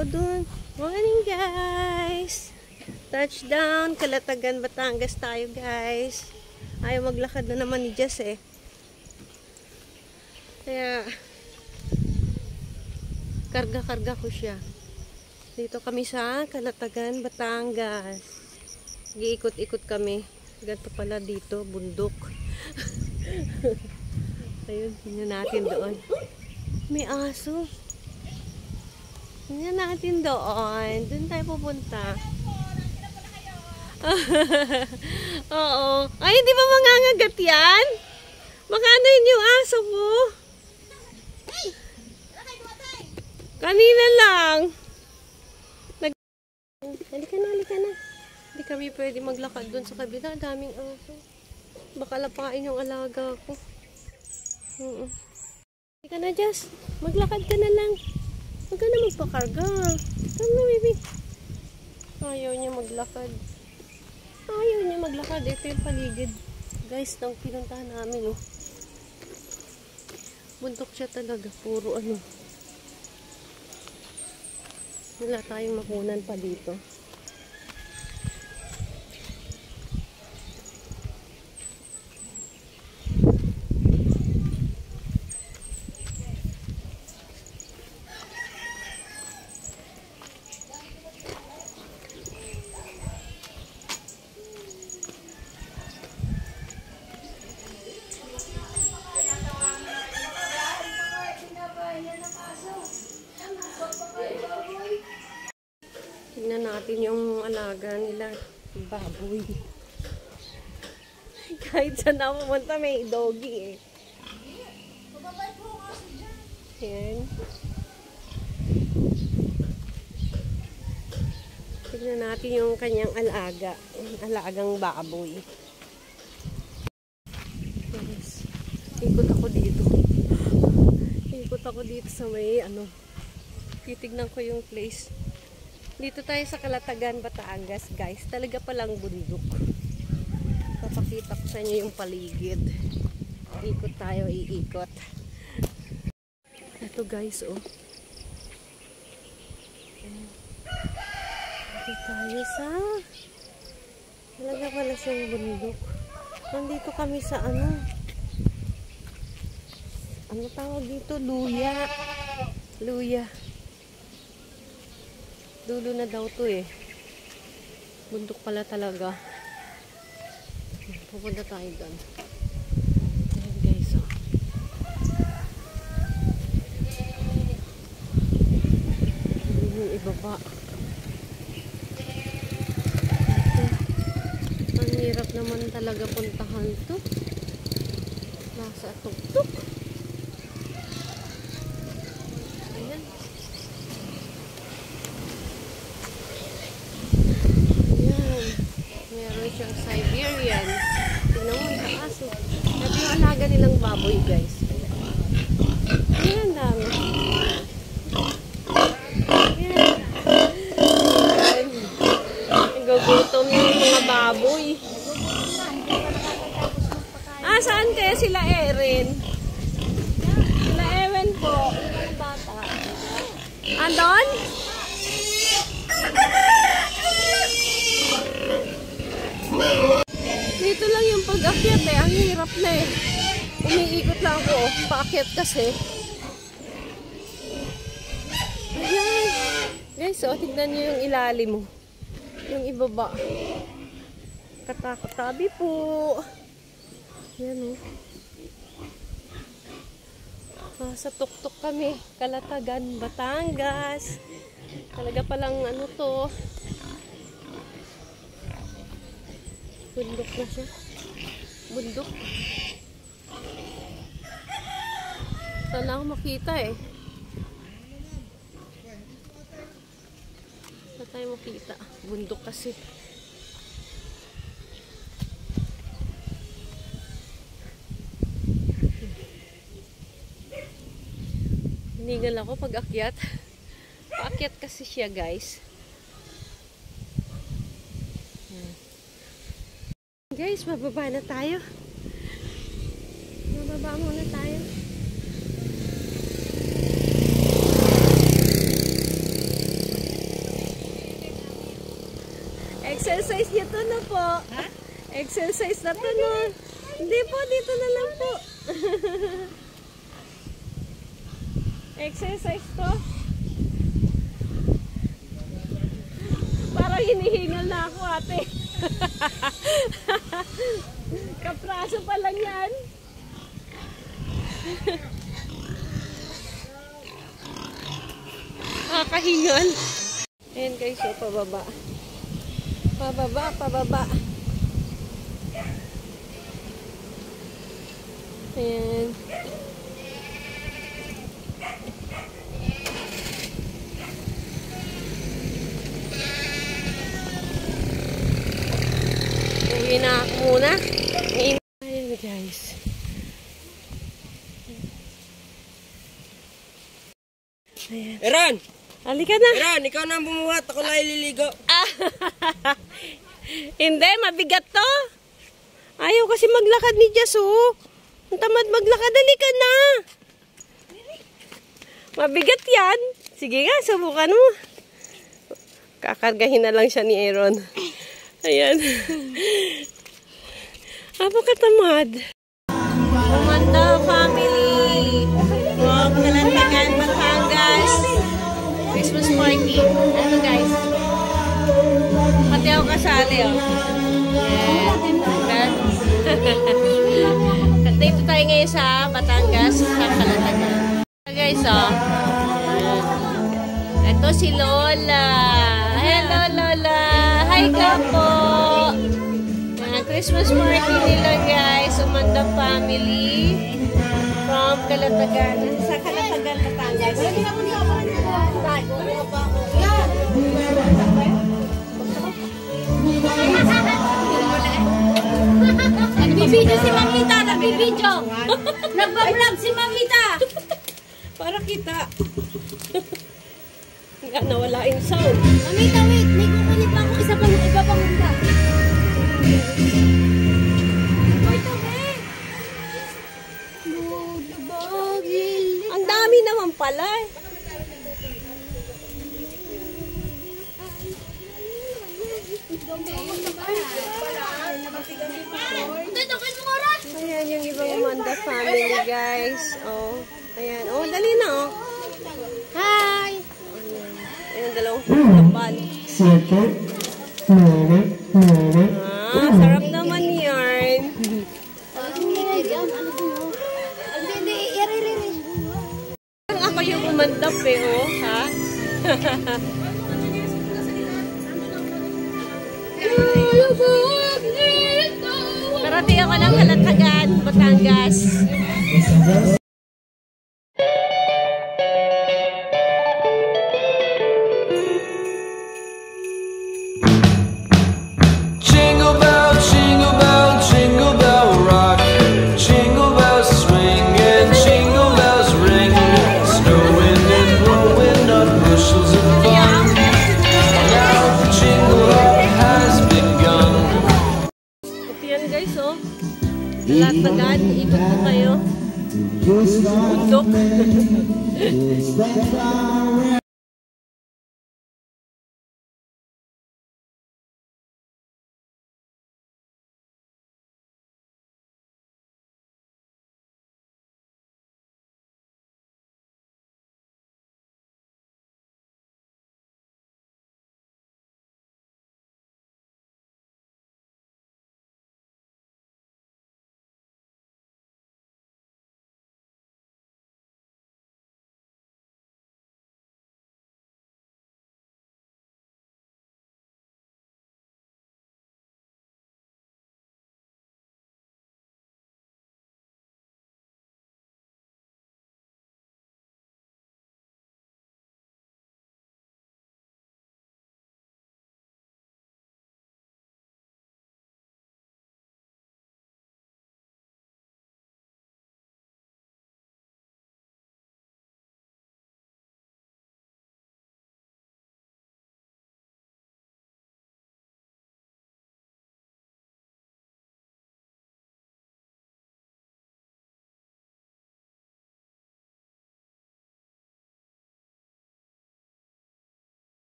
tao dun. Morning guys! Touchdown, Calatagan, Batangas tayo guys. Ayaw maglakad na naman ni Jess eh. Kaya karga-karga ko siya. Dito kami sa Calatagan, Batangas. Giikot-ikot kami. Ganito pala dito, bundok. Ayun, tingnan natin doon. May aso. Tingnan natin doon. Doon tayo pupunta. Oo. Ay, hindi ba mangangagat yan? Makano yun yung aso ko? Kanina lang. Halika na, halika na. Hindi kami pwede maglakad doon sa kabila. Daming aso. Baka lapain yung alaga ko. Halika na, Jess. Maglakad ka na lang. Huwag ka na magpakarga. Come na, baby. Ayaw niya maglakad. Ayaw niya maglakad. Ito yung paligid. Guys, nang pinuntahan namin, oh. Bundok siya talaga. Puro ano. Wala tayong makunan pa dito. Tingnan natin yung alaga nila, baboy. Kahit saan na pumunta may doggy eh. Ayan. Tingnan natin yung kanyang alaga, alagang baboy. Yes. Ikot ako dito. Ikot ako dito sa may ano. Titignan ko yung place. Dito tayo sa Calatagan, Batangas, guys. Talaga palang bundok. Papakita ko sa inyo yung paligid. Ikot tayo, iikot. Ito guys, oh. Dito tayo sa... Talaga pala siyang bundok. Nandito kami sa ano. Ano tawag dito? Luya. Luya. Dulo na daw to eh. Bundok pala talaga. Pupunta tayo doon. Ayan guys, oh. Yung ibaba. Ito. Ang hirap naman talaga puntahan to. Nasa tuktok. Ayan. Meron siyang Siberian. Tingnan mo yung aso. Ito yung alaga nilang baboy, guys. Ayan, dami. Ayan. Ayan. Nagugutom yung mga baboy. Ah, saan kaya sila Erin? Sila Erin po. Bata. Andon? Dito lang yung pag-akyat eh. Ang hirap na eh. Umiikot lang ako. Paakyat kasi. Ayan. Guys, oh, tignan nyo yung ilalim mo. Yung ibaba. Katakatabi po. Ayan oh. Sa tuktok kami. Calatagan, Batangas. Talaga palang ano to. Bundok na siya. Bundok. Sana ako makita eh. Sana tayo makita. Bundok kasi. Hinigal ako pag akyat. Paakyat kasi siya guys. Guys, bababa na tayo. Bababa muna tayo. exercise niyo to na po. Ha? Exercise na to no. Hindi po, dito na lang po. Exercise to. Parang hinihingal na ako, ate. Kapraso pa lang yan. Kahingal. Ayan guys, so pababa. Pababa, pababa. Ayan. Uwi na ako muna. Ayan guys. Ayan. Eran! Halika na. Eran, ikaw na ang bumuhat. Ako na ililigo. Hindi, mabigat to. Ayaw kasi maglakad ni Jess, oh. Ang tamad maglakad. Halika na. Mabigat yan. Sige nga, subukan mo. Kakargahin na lang siya ni Aaron. Ayan. Apakatamad. Umanda family. From Kalantagan, Batangas. Christmas party. Ano guys? Pati ako kasali, oh. Yes. Dito tayo ngayon sa Batangas, sa Kalantagan. Guys, oh. Ito si Lola. Hello, Lola. Hi ka po. Christmas party nila, guys. Umanda family. From Kalatagan. Sa Kalatagan, Batangas. Nagbibideo si Mamita, nagbibideo. Nagbablog si Mamita. Para kita. Nga, nawala yung sound. Mamita, wait. May kukunin pa ako. Iba pang handa. Ang dami naman pala eh. Ayan yung ibang Umanda family, guys. Oh, ayan. Oh, dali na, oh. Hi! Ayan, dalawang kapal. Sarap naman yarn. Ako yung umandap eh, oh. Ha? Parati ako ng Kalatagan, Batangas. Jingle bell, jingle bell, jingle bell rock. Jingle bells swing and jingle bells ring. Snowing and blowing up bushels of fun. Now the jingle hop has begun. Ito yan guys, oh. Kalatagan, ikot po kayo. Bundok.